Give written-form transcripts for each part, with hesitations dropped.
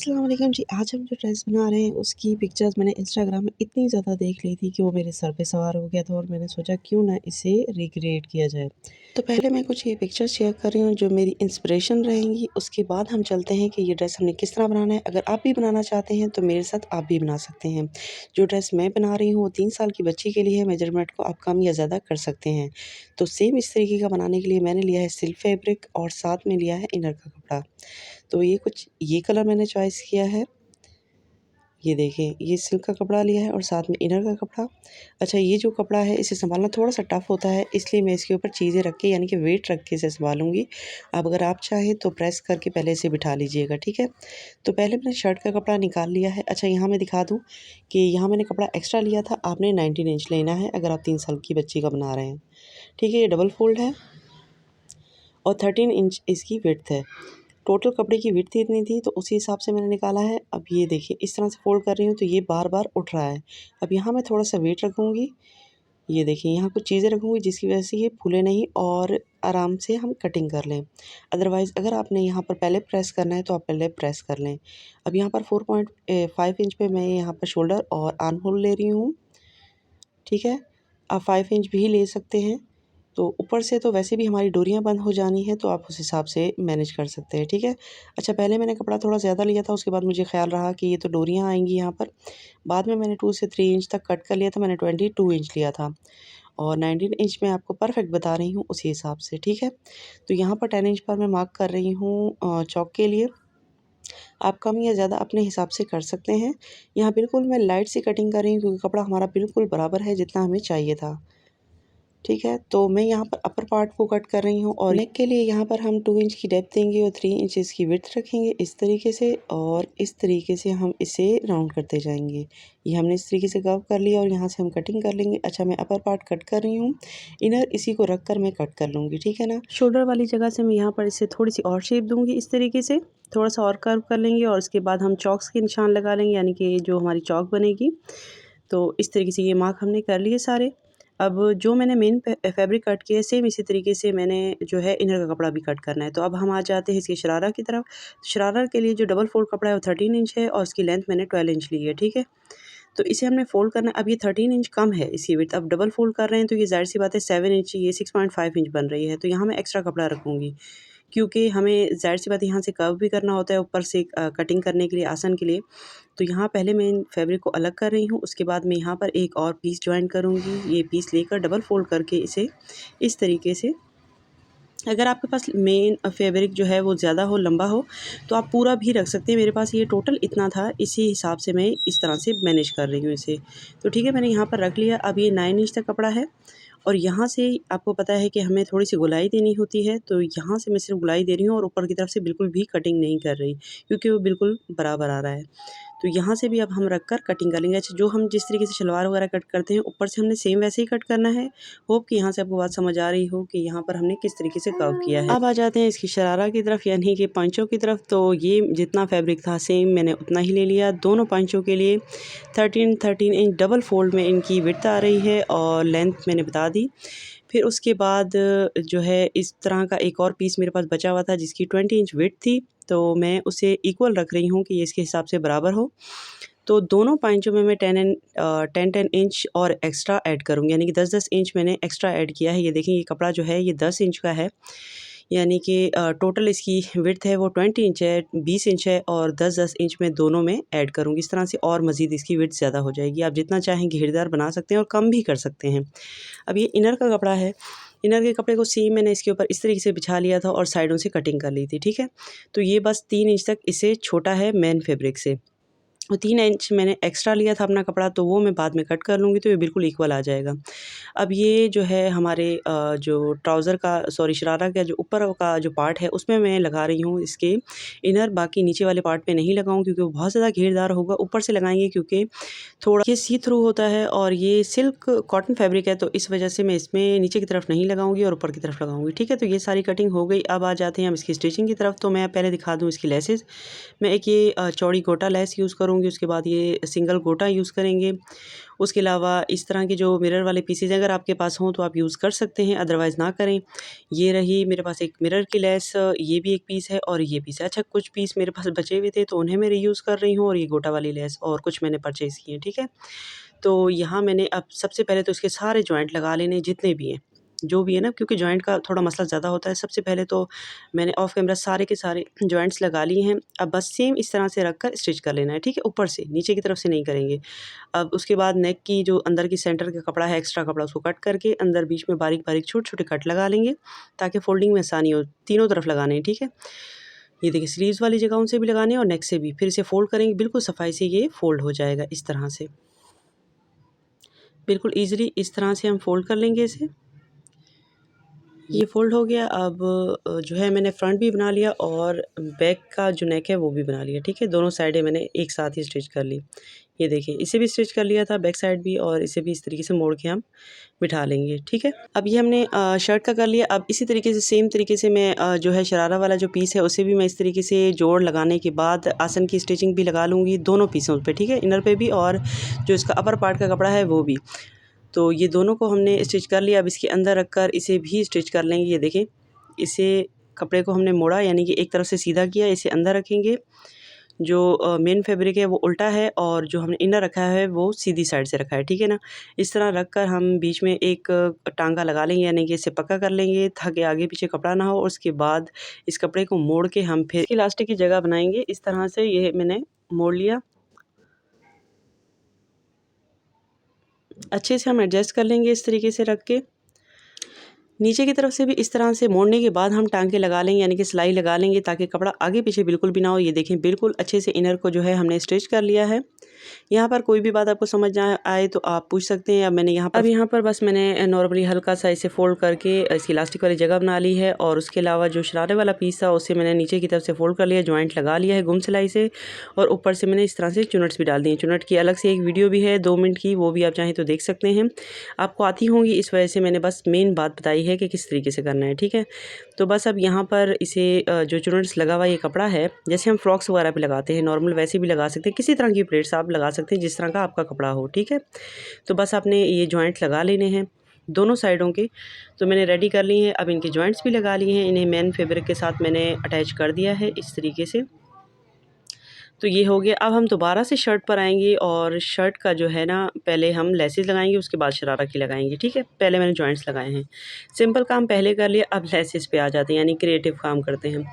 अस्सलाम वालेकुम जी। आज हम जो ड्रेस बना रहे हैं उसकी पिक्चर्स मैंने इंस्टाग्राम में इतनी ज़्यादा देख ली थी कि वो मेरे सर पे सवार हो गया था और मैंने सोचा क्यों ना इसे रिक्रिएट किया जाए। तो पहले मैं कुछ ये पिक्चर्स शेयर कर रही हूँ जो मेरी इंस्पिरेशन रहेंगी, उसके बाद हम चलते हैं कि ये ड्रेस हमने किस तरह बनाना है। अगर आप भी बनाना चाहते हैं तो मेरे साथ आप भी बना सकते हैं। जो ड्रेस मैं बना रही हूँ वो 3 साल की बच्ची के लिए है। मेजरमेंट को आप कम या ज़्यादा कर सकते हैं। तो सेम इस तरीके का बनाने के लिए मैंने लिया है सिल्क फैब्रिक और साथ में लिया है इनर का कपड़ा। तो ये कलर मैंने चॉइस किया है। ये देखें, ये सिल्क का कपड़ा लिया है और साथ में इनर का कपड़ा। अच्छा, ये जो कपड़ा है इसे सँभालना थोड़ा-सा टफ़ होता है, इसलिए मैं इसके ऊपर चीज़ें रख के यानी कि वेट रख के इसे सँभालूँगी। अब अगर आप चाहें तो प्रेस करके पहले इसे बिठा लीजिएगा, ठीक है? तो पहले मैंने शर्ट का कपड़ा निकाल लिया है। अच्छा, यहाँ मैं दिखा दूँ कि यहाँ मैंने कपड़ा एक्स्ट्रा लिया था, आपने 19 इंच लेना है अगर आप 3 साल की बच्ची का बना रहे हैं। ठीक है, ये डबल फ़ोल्ड है और 13 इंच इसकी विड्थ है। टोटल कपड़े की विड्थ इतनी थी तो उसी हिसाब से मैंने निकाला है। अब ये देखिए इस तरह से फ़ोल्ड कर रही हूँ तो ये बार-बार उठ रहा है। अब यहाँ मैं थोड़ा-सा वेट रखूँगी। ये देखिए यहाँ कुछ चीज़ें रखूँगी जिसकी वजह से ये फूले नहीं और आराम से हम कटिंग कर लें। अदरवाइज़ अगर आपने यहाँ पर पहले प्रेस करना है तो आप पहले प्रेस कर लें। अब यहाँ पर 4.5 इंच पे मैं यहाँ पर शोल्डर और आर्म होल ले रही हूँ। ठीक है? आप 5 इंच भी ले सकते हैं। तो ऊपर से तो वैसे भी हमारी डोरियाँ बंद हो जानी है तो आप उस हिसाब से मैनेज कर सकते हैं, ठीक है? अच्छा, पहले मैंने कपड़ा थोड़ा ज़्यादा लिया था, उसके बाद मुझे ख़्याल रहा कि ये तो डोरियाँ आएँगी यहाँ पर। बाद में मैंने 2 से 3 इंच तक कट कर लिया था, मैंने 22 इंच लिया था और 19 इंच मैं आपको परफ़ेक्ट बता रही हूँ उसी हिसाब से, ठीक है? तो यहाँ पर 10 इंच पर मैं मार्क कर रही हूँ चौक के लिए। आप कम या ज़्यादा अपने हिसाब से कर सकते हैं। यहाँ बिल्कुल मैं लाइट सी कटिंग कर रही हूँ क्योंकि कपड़ा हमारा बिल्कुल बराबर है जितना हमें चाहिए था। ठीक है, तो मैं यहाँ पर अपर पार्ट को कट कर रही हूँ और नेक के लिए यहाँ पर हम 2 इंच की डेप्थ देंगे और 3 इंचेस की विड्थ रखेंगे इस तरीके से और इस तरीके से हम इसे राउंड करते जाएंगे। ये हमने इस तरीके से कर्व कर लिया और यहाँ से हम कटिंग कर लेंगे। अच्छा, मैं अपर पार्ट कट कर रही हूँ, इनर इसी को रख कर मैं कट कर लूँगी, ठीक है ना। शोल्डर वाली जगह से मैं यहाँ पर इसे थोड़ी सी और शेप दूँगी इस तरीके से, थोड़ा सा और कर्व कर लेंगे और उसके बाद हम चॉक्स के निशान लगा लेंगे यानी कि जो हमारी चॉक बनेगी। तो इस तरीके से ये मार्क हमने कर लिए सारे। अब जो मैंने मेन फैब्रिक कट किया है सेम इसी तरीके से मैंने जो है इनर का कपड़ा भी कट करना है। तो अब हम आ जाते हैं इसके शरारा की तरफ। शरारा के लिए जो डबल फोल्ड कपड़ा है वो 13 इंच है और उसकी लेंथ मैंने 12 इंच ली है, ठीक है। तो इसे हमने फ़ोल्ड करना है। अब ये 13 इंच कम है इसकी विड्थ, अब डबल फ़ोल्ड कर रहे हैं तो ये ज़ाहिर-सी बात है 7 इंच, ये 6.5 इंच बन रही है। तो यहाँ मैं एक्स्ट्रा कपड़ा रखूँगी क्योंकि हमें ज़ाहिर-सी बात है यहाँ से कर्व भी करना होता है ऊपर से कटिंग करने के लिए, आसन के लिए। तो यहाँ पहले मैं इन फैब्रिक को अलग कर रही हूँ, उसके बाद मैं यहाँ पर एक और पीस जॉइन करूँगी। ये पीस लेकर डबल फ़ोल्ड करके इसे इस तरीके से, अगर आपके पास मेन फैब्रिक जो है वो ज़्यादा हो, लंबा हो, तो आप पूरा भी रख सकते हैं। मेरे पास ये टोटल इतना था, इसी हिसाब से मैं इस तरह से मैनेज कर रही हूँ इसे। तो ठीक है, मैंने यहाँ पर रख लिया। अब ये 9 इंच तक कपड़ा है और यहाँ से आपको पता है कि हमें थोड़ी-सी गोलाई देनी होती है, तो यहाँ से मैं सिर्फ गोलाई दे रही हूँ और ऊपर की तरफ से बिल्कुल भी कटिंग नहीं कर रही क्योंकि वो बिल्कुल बराबर आ रहा है। तो यहाँ से भी अब हम रख कर कटिंग कर लेंगे। अच्छा, जो हम जिस तरीके से शलवार वगैरह कट करते हैं ऊपर से हमने सेम वैसे ही कट करना है। होप कि यहाँ से आपको बात समझ आ रही हो कि यहाँ पर हमने किस तरीके से कर्व किया है। अब आ जाते हैं इसकी शरारा की तरफ यानी कि पंचों की तरफ। तो ये जितना फैब्रिक था सेम मैंने उतना ही ले लिया। दोनों पंचों के लिए 13 इंच डबल फोल्ड में इनकी विड्थ आ रही है और लेंथ मैंने बता दी। फिर उसके बाद जो है इस तरह का एक और पीस मेरे पास बचा हुआ था जिसकी 20 इंच विड्थ थी, तो मैं उसे इक्वल रख रही हूँ कि ये इसके हिसाब से बराबर हो। तो दोनों पैंचों में मैं 10 इंच और एक्स्ट्रा ऐड करूँगी यानी कि 10-10 इंच मैंने एक्स्ट्रा ऐड किया है। ये देखिए ये कपड़ा जो है ये 10 इंच का है यानी कि टोटल इसकी विड्थ है वो 20 इंच है, 20 इंच है और 10-10 इंच में दोनों में ऐड करूँगी। इस तरह से और मज़ीद इसकी विड्थ ज़्यादा हो जाएगी। आप जितना चाहें घेरदार बना सकते हैं और कम भी कर सकते हैं। अब ये इनर का कपड़ा है, इनर के कपड़े को सेम मैंने इसके ऊपर इस तरीके से बिछा लिया था और साइडों से कटिंग कर ली थी, ठीक है। तो ये बस 3 इंच तक इससे छोटा है मेन फैब्रिक से। और 3 इंच मैंने एक्स्ट्रा लिया था अपना कपड़ा, तो वो मैं बाद में कट कर लूँगी तो ये बिल्कुल इक्वल आ जाएगा। अब ये जो है हमारे जो ट्राउज़र का शरारा का जो ऊपर का जो पार्ट है उसमें मैं लगा रही हूँ इसके इनर, बाकी नीचे वाले पार्ट पे नहीं लगाऊँ क्योंकि वो बहुत ज़्यादा घेरदार होगा। ऊपर से लगाएंगे क्योंकि थोड़ा ये सी थ्रू होता है और ये सिल्क कॉटन फैब्रिक है, तो इस वजह से मैं इसमें नीचे की तरफ नहीं लगाऊंगी और ऊपर की तरफ लगाऊंगी, ठीक है। तो ये सारी कटिंग हो गई। अब आ जाते हैं हम इसकी स्टिचिंग की तरफ। तो मैं पहले दिखा दूँ इसकी लेसेस। मैं एक ये चौड़ी गोटा लेस यूज़ करूँगी होंगे उसके बाद ये सिंगल गोटा यूज़ करेंगे। उसके अलावा इस तरह के जो मिरर वाले पीसेज अगर आपके पास हों तो आप यूज़ कर सकते हैं, अदरवाइज़ ना करें। ये रही मेरे पास एक मिरर की लेस, ये भी एक पीस है और ये पीस है। अच्छा, कुछ पीस मेरे पास बचे हुए थे तो उन्हें मैं रीयूज़ कर रही हूँ, और ये गोटा वाली लेस और कुछ मैंने परचेज़ किए हैं, ठीक है। तो यहाँ मैंने अब सबसे पहले तो इसके सारे जॉइंट लगा लेने जितने भी हैं, जो भी है ना, क्योंकि जॉइंट का थोड़ा मसला ज़्यादा होता है। सबसे पहले तो मैंने ऑफ कैमरा सारे के सारे जॉइंट्स लगा लिए हैं। अब बस सेम इस तरह से रख कर स्टिच कर लेना है, ठीक है, ऊपर से, नीचे की तरफ से नहीं करेंगे। अब उसके बाद नेक की जो अंदर की सेंटर का कपड़ा है, एक्स्ट्रा कपड़ा, उसको कट करके अंदर बीच में बारीक-बारीक छोटे-छोटे कट लगा लेंगे ताकि फ़ोल्डिंग में आसानी हो। तीनों तरफ लगाने हैं, ठीक है। ये देखिए स्लीव्स वाली जगहों से भी लगाने हैं और नेक से भी। फिर इसे फ़ोल्ड करेंगे, बिल्कुल सफाई से ये फ़ोल्ड हो जाएगा इस तरह से। बिल्कुल ईज़िली इस तरह से हम फ़ोल्ड कर लेंगे इसे। ये फ़ोल्ड हो गया। अब जो है मैंने फ्रंट भी बना लिया और बैक का जो नेक है वो भी बना लिया, ठीक है। दोनों साइडें मैंने एक साथ ही स्टिच कर ली। ये देखिए इसे भी स्टिच कर लिया था बैक साइड भी, और इसे भी इस तरीके से मोड़ के हम बिठा लेंगे, ठीक है। अब ये हमने शर्ट का कर लिया। अब इसी तरीके से सेम तरीके से मैं जो है शरारा वाला जो पीस है उसे भी मैं इस तरीके से जोड़ लगाने के बाद आसन की स्टिचिंग भी लगा लूँगी दोनों पीसों पे, ठीक है, इनर पे भी और जो इसका अपर पार्ट का कपड़ा है वो भी। तो ये दोनों को हमने स्टिच कर लिया। अब इसके अंदर रखकर इसे भी स्टिच कर लेंगे। ये देखें, इसे कपड़े को हमने मोड़ा, यानी कि एक तरफ से सीधा किया, इसे अंदर रखेंगे। जो मेन फैब्रिक है वो उल्टा है और जो हमने इनर रखा है वो सीधी साइड से रखा है, ठीक है ना। इस तरह रख कर हम बीच में एक टांगा लगा लेंगे, यानी कि इसे पक्का कर लेंगे ताकि आगे पीछे कपड़ा ना हो। और उसके बाद इस कपड़े को मोड़ के हम फिर इलास्टिक की जगह बनाएंगे। इस तरह से ये मैंने मोड़ लिया। अच्छे से हम एडजस्ट कर लेंगे इस तरीके से रख के। नीचे की तरफ से भी इस तरह से मोड़ने के बाद हम टांके लगा लेंगे, यानी कि सिलाई लगा लेंगे ताकि कपड़ा आगे पीछे बिल्कुल भी ना हो। ये देखें बिल्कुल अच्छे से इनर को जो है हमने स्टिच कर लिया है। यहाँ पर कोई भी बात आपको समझ ना आए तो आप पूछ सकते हैं। अब यहाँ पर बस मैंने नॉर्मली हल्का सा इसे फोल्ड करके इसकी इलास्टिक वाली जगह बना ली है, और उसके अलावा जो शरारे वाला पीस था उसे मैंने नीचे की तरफ से फोल्ड कर लिया, जॉइंट लगा लिया है गुम सिलाई से, और ऊपर से मैंने इस तरह से चुनट्स भी डाल दी। चुनट की अलग से एक वीडियो भी है 2 मिनट की, वो भी आप चाहें तो देख सकते हैं। आपको आती होंगी, इस वजह से मैंने बस मेन बात बताई है कि किस तरीके से करना है, ठीक है। तो बस अब यहाँ पर इसे जो चुनट्स लगा हुआ ये कपड़ा है, जैसे हम फ्रॉक्स वगैरह पे लगाते हैं नॉर्मल, वैसे भी लगा सकते हैं। किसी तरह की प्लेट्स आप लगा सकते हैं जिस तरह का आपका कपड़ा हो, ठीक है। तो बस आपने ये जॉइंट लगा लेने हैं दोनों साइडों के। तो मैंने रेडी कर ली हैं। अब इनके जॉइंट्स भी लगा लिए हैं, इन्हें मेन फैब्रिक के साथ मैंने अटैच कर दिया है इस तरीके से। तो ये हो गया। अब हम दोबारा से शर्ट पर आएंगे और शर्ट का जो है ना, पहले हम लेसेस लगाएंगे, उसके बाद शरारा की लगाएंगे, ठीक है। पहले मैंने जॉइंट्स लगाए हैं, सिंपल काम पहले कर लिया, अब लेसेस पे आ जाते हैं, यानी क्रिएटिव काम करते हैं।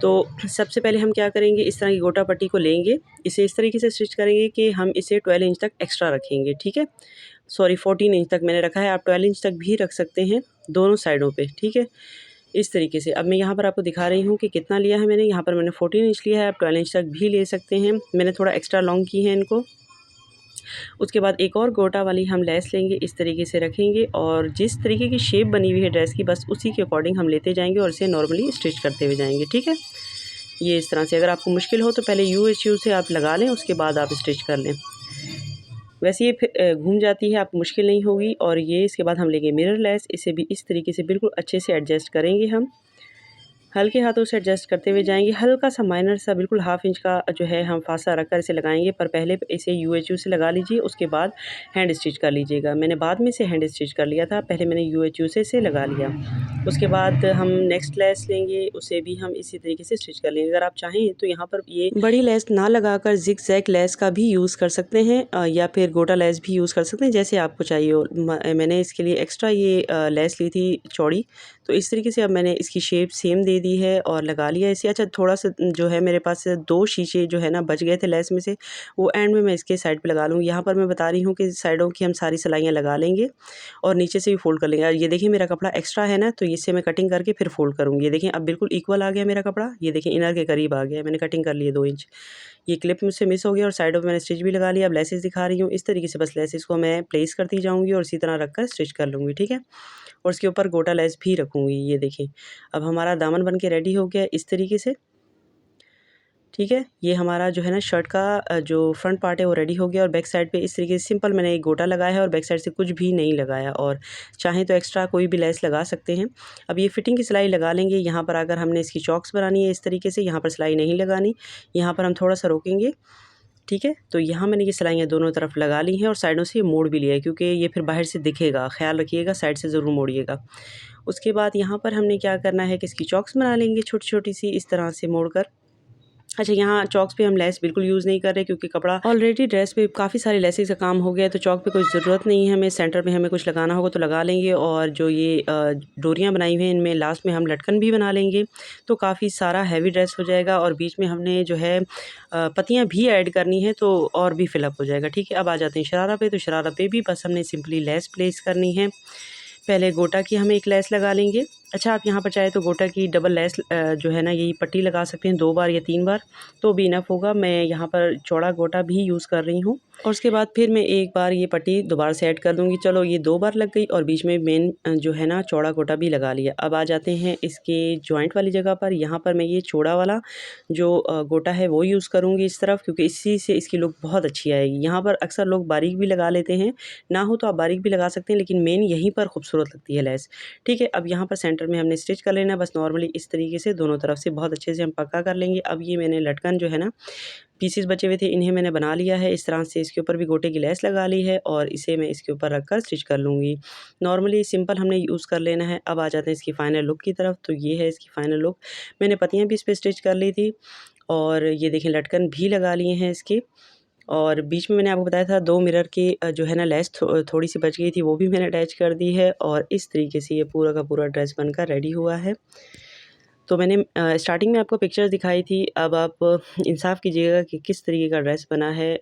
तो सबसे पहले हम क्या करेंगे, इस तरह की गोटा पट्टी को लेंगे, इसे इस तरीके से स्टिच करेंगे कि हम इसे 12 इंच तक एक्स्ट्रा रखेंगे, ठीक है। सॉरी 14 इंच तक मैंने रखा है, आप 12 इंच तक भी रख सकते हैं दोनों साइडों पे, ठीक है। इस तरीके से अब मैं यहाँ पर आपको दिखा रही हूँ कि कितना लिया है मैंने। यहाँ पर मैंने 14 इंच लिया है, आप 12 इंच तक भी ले सकते हैं। मैंने थोड़ा एक्स्ट्रा लॉन्ग की है इनको। उसके बाद एक और गोटा वाली हम लेस लेंगे, इस तरीके से रखेंगे, और जिस तरीके की शेप बनी हुई है ड्रेस की, बस उसी के अकॉर्डिंग हम लेते जाएंगे और इसे नॉर्मली स्टिच करते हुए जाएंगे, ठीक है। ये इस तरह से, अगर आपको मुश्किल हो तो पहले UHU से आप लगा लें, उसके बाद आप स्टिच कर लें। वैसे ये फिर घूम जाती है, आपको मुश्किल नहीं होगी। और ये इसके बाद हम लेंगे मिरर लेस, इसे भी इस तरीके से बिल्कुल अच्छे से एडजस्ट करेंगे हम, हल्के हाथों से एडजस्ट करते हुए जाएंगे। हल्का सा माइनर सा बिल्कुल हाफ इंच का जो है हम फासा रखकर इसे लगाएंगे, पर पहले इसे UHU से लगा लीजिए, उसके बाद हैंड स्टिच कर लीजिएगा। मैंने बाद में से हैंड स्टिच कर लिया था, पहले मैंने UHU से इसे लगा लिया। उसके बाद हम नेक्स्ट लेस लेंगे, उसे भी हम इसी तरीके से स्टिच कर लेंगे। अगर आप चाहें तो यहाँ पर ये बड़ी लेस ना लगाकर जिग जैग लेस का भी यूज़ कर सकते हैं, या फिर गोटा लेस भी यूज़ कर सकते हैं, जैसे आपको चाहिए हो। मैंने इसके लिए एक्स्ट्रा ये लेस ली थी चौड़ी, तो इस तरीके से अब मैंने इसकी शेप सेम दे दी है और लगा लिया इसे। अच्छा, थोड़ा सा जो है मेरे पास 2 शीशे जो है ना बच गए थे लेस में से, वो एंड में मैं इसके साइड पे लगा लूँगी। यहाँ पर मैं बता रही हूँ कि साइडों की हम सारी सिलाइयाँ लगा लेंगे और नीचे से भी फोल्ड कर लेंगे। और ये देखिए मेरा कपड़ा एक्स्ट्रा है ना, तो इससे मैं कटिंग करके फिर फोल्ड करूँगी। ये देखें अब बिल्कुल इक्वल आ गया मेरा कपड़ा। ये देखें इनर के करीब आ गया, मैंने कटिंग कर ली है 2 इंच। ये क्लिप मुझसे मिस हो गया और साइडों पे मैंने स्टिच भी लगा लिया। अब लेसेस दिखा रही हूँ, इस तरीके से बस लेसेस को मैं प्लेस करती जाऊँगी और इसी तरह रख कर स्टिच कर लूँगी, ठीक है। और उसके ऊपर गोटा लेस भी रखूँगी। ये देखें अब हमारा दामन बन के रेडी हो गया इस तरीके से, ठीक है। ये हमारा जो है ना शर्ट का जो फ्रंट पार्ट है वो रेडी हो गया। और बैक साइड पे इस तरीके से सिंपल मैंने एक गोटा लगाया है और बैक साइड से कुछ भी नहीं लगाया, और चाहें तो एक्स्ट्रा कोई भी लेस लगा सकते हैं। अब ये फिटिंग की सिलाई लगा लेंगे। यहाँ पर अगर हमने इसकी चॉक्स बनानी है इस तरीके से, यहाँ पर सिलाई नहीं लगानी, यहाँ पर हम थोड़ा सा रोकेंगे ठीक है। तो यहाँ मैंने ये सिलाइयाँ दोनों तरफ लगा ली हैं और साइडों से ये मोड़ भी लिया है, क्योंकि ये फिर बाहर से दिखेगा, ख्याल रखिएगा साइड से ज़रूर मोड़िएगा। उसके बाद यहाँ पर हमने क्या करना है कि इसकी चॉक्स बना लेंगे छोटी-छोटी सी, इस तरह से मोड़कर। अच्छा, यहाँ चॉक्स पे हम लेस बिल्कुल यूज़ नहीं कर रहे, क्योंकि कपड़ा ऑलरेडी ड्रेस पे काफ़ी सारी लेसेस का काम हो गया है, तो चॉक पे कोई ज़रूरत नहीं है हमें। सेंटर में हमें कुछ लगाना होगा तो लगा लेंगे, और जो ये डोरियाँ बनाई हुई हैं इनमें लास्ट में हम लटकन भी बना लेंगे, तो काफ़ी सारा हैवी ड्रेस हो जाएगा। और बीच में हमने जो है पत्तियाँ भी ऐड करनी है, तो और भी फिलअप हो जाएगा। ठीक है, अब आ जाते हैं शरारा पे। तो शरारा पे भी बस हमने सिंपली लेस प्लेस करनी है। पहले गोटा की हम एक लेस लगा लेंगे। अच्छा, आप यहाँ पर चाहे तो गोटा की डबल लेस जो है ना, यही पट्टी लगा सकते हैं 2 बार या 3 बार, तो भी इनफ होगा। मैं यहाँ पर चौड़ा गोटा भी यूज़ कर रही हूँ, और उसके बाद फिर मैं एक बार ये पट्टी दोबारा से ऐड कर दूँगी। चलो, ये 2 बार लग गई, और बीच में मेन जो है ना चौड़ा गोटा भी लगा लिया। अब आ जाते हैं इसके जॉइंट वाली जगह पर। यहाँ पर मैं ये चौड़ा वाला जो गोटा है वो यूज़ करूँगी इस तरफ, क्योंकि इसी से इसकी लुक बहुत अच्छी आएगी। यहाँ पर अक्सर लोग बारीक भी लगा लेते हैं, ना हो तो आप बारीक भी लगा सकते हैं, लेकिन मेन यहीं पर खूबसूरत लगती है लेस। ठीक है, अब यहाँ पर सेंटर में हमने स्टिच कर लेना है, बस नॉर्मली इस तरीके से दोनों तरफ से बहुत अच्छे से हम पक्का कर लेंगे। अब ये मैंने लटकन जो है ना, पीसेस बचे हुए थे, इन्हें मैंने बना लिया है इस तरह से। इसके ऊपर भी गोटे की लेस लगा ली है, और इसे मैं इसके ऊपर रखकर स्टिच कर लूँगी। नॉर्मली सिंपल हमने यूज़ कर लेना है। अब आ जाते हैं इसकी फ़ाइनल लुक की तरफ। तो ये है इसकी फ़ाइनल लुक। मैंने पत्तियाँ भी इस पे स्टिच कर ली थी, और ये देखें लटकन भी लगा लिए हैं इसके। और बीच में मैंने आपको बताया था 2 मिरर की जो है ना लेस थोड़ी सी बच गई थी, वो भी मैंने अटैच कर दी है, और इस तरीके से ये पूरा का पूरा ड्रेस बनकर रेडी हुआ है। तो मैंने स्टार्टिंग में आपको पिक्चर्स दिखाई थी, अब आप इंसाफ़ कीजिएगा कि किस तरीके का ड्रेस बना है।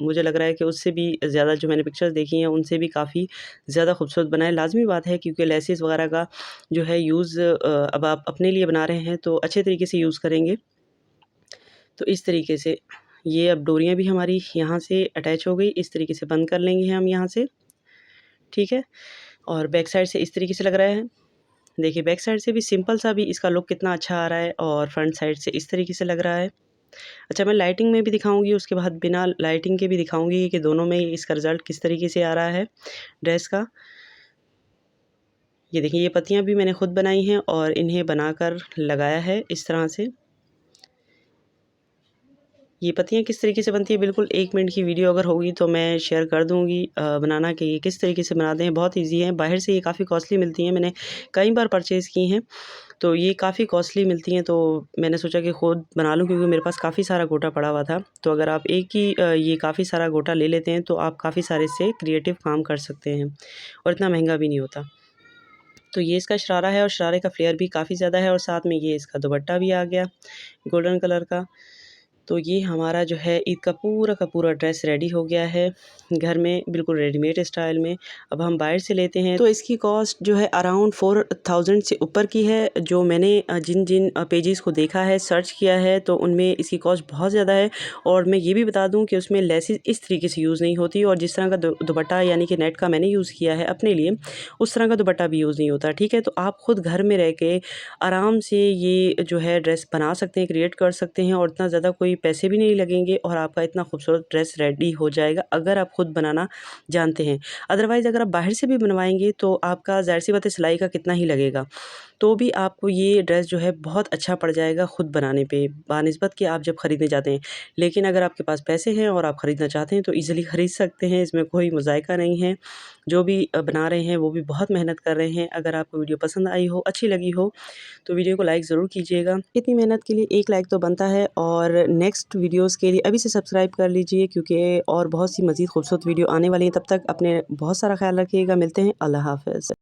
मुझे लग रहा है कि उससे भी ज़्यादा जो मैंने पिक्चर्स देखी हैं उनसे भी काफ़ी ज़्यादा खूबसूरत बना है। लाज़मी बात है, क्योंकि लेसेस वगैरह का जो है यूज़ अब आप अपने लिए बना रहे हैं तो अच्छे तरीके से यूज़ करेंगे। तो इस तरीके से ये अब डोरियाँ भी हमारी यहाँ से अटैच हो गई, इस तरीके से बंद कर लेंगे हम यहाँ से। ठीक है, और बैक साइड से इस तरीके से लग रहा है। देखिए, बैक साइड से भी सिंपल सा भी इसका लुक कितना अच्छा आ रहा है, और फ्रंट साइड से इस तरीके से लग रहा है। अच्छा, मैं लाइटिंग में भी दिखाऊंगी, उसके बाद बिना लाइटिंग के भी दिखाऊंगी कि दोनों में इसका रिज़ल्ट किस तरीके से आ रहा है ड्रेस का। ये देखिए, ये पत्तियां भी मैंने खुद बनाई हैं, और इन्हें बनाकर लगाया है इस तरह से। ये पत्तियाँ किस तरीके से बनती है, बिल्कुल 1 मिनट की वीडियो अगर होगी तो मैं शेयर कर दूँगी बनाना, कि ये किस तरीके से बनाते हैं। बहुत ईज़ी है, बाहर से ये काफ़ी कॉस्टली मिलती हैं, मैंने कई बार परचेज़ की हैं, तो ये काफ़ी कॉस्टली मिलती हैं, तो मैंने सोचा कि खुद बना लूँ, क्योंकि मेरे पास काफ़ी सारा गोटा पड़ा हुआ था। तो अगर आप एक ही ये काफ़ी सारा गोटा ले लेते हैं, तो आप काफ़ी सारे से क्रिएटिव काम कर सकते हैं, और इतना महंगा भी नहीं होता। तो ये इसका शरारा है, और शरारे का फ्लेयर भी काफ़ी ज़्यादा है, और साथ में ये इसका दुपट्टा भी आ गया गोल्डन कलर का। तो ये हमारा जो है ईद का पूरा ड्रेस रेडी हो गया है घर में, बिल्कुल रेडीमेड स्टाइल में। अब हम बाहर से लेते हैं तो इसकी कॉस्ट जो है अराउंड 4000 से ऊपर की है। जो मैंने जिन जिन पेजेस को देखा है, सर्च किया है, तो उनमें इसकी कॉस्ट बहुत ज़्यादा है। और मैं ये भी बता दूं कि उसमें लेसिस इस तरीके से यूज़ नहीं होती, और जिस तरह का दुपट्टा यानी कि नेट का मैंने यूज़ किया है अपने लिए, उस तरह का दुपट्टा भी यूज़ नहीं होता। ठीक है, तो आप ख़ुद घर में रह के आराम से ये जो है ड्रेस बना सकते हैं, क्रिएट कर सकते हैं, और इतना ज़्यादा कोई पैसे भी नहीं लगेंगे, और आपका इतना खूबसूरत ड्रेस रेडी हो जाएगा अगर आप खुद बनाना जानते हैं। अदरवाइज़ अगर आप बाहर से भी बनवाएंगे तो आपका ज़ाहिर सी बात है सिलाई का कितना ही लगेगा, तो भी आपको ये ड्रेस जो है बहुत अच्छा पड़ जाएगा खुद बनाने पे, बानिस्बत कि आप जब ख़रीदने जाते हैं। लेकिन अगर आपके पास पैसे हैं और आप ख़रीदना चाहते हैं तो ईज़िली ख़रीद सकते हैं, इसमें कोई मुज़ायका नहीं है। जो भी बना रहे हैं वो भी बहुत मेहनत कर रहे हैं। अगर आपको वीडियो पसंद आई हो, अच्छी लगी हो, तो वीडियो को लाइक ज़रूर कीजिएगा। इतनी मेहनत के लिए 1 लाइक तो बनता है, और नेक्स्ट वीडियोस के लिए अभी से सब्सक्राइब कर लीजिए, क्योंकि और बहुत सी मज़ीद खूबसूरत वीडियो आने वाली हैं। तब तक अपने बहुत सारा ख्याल रखिएगा। मिलते हैं, अल्लाह हाफ़िज़।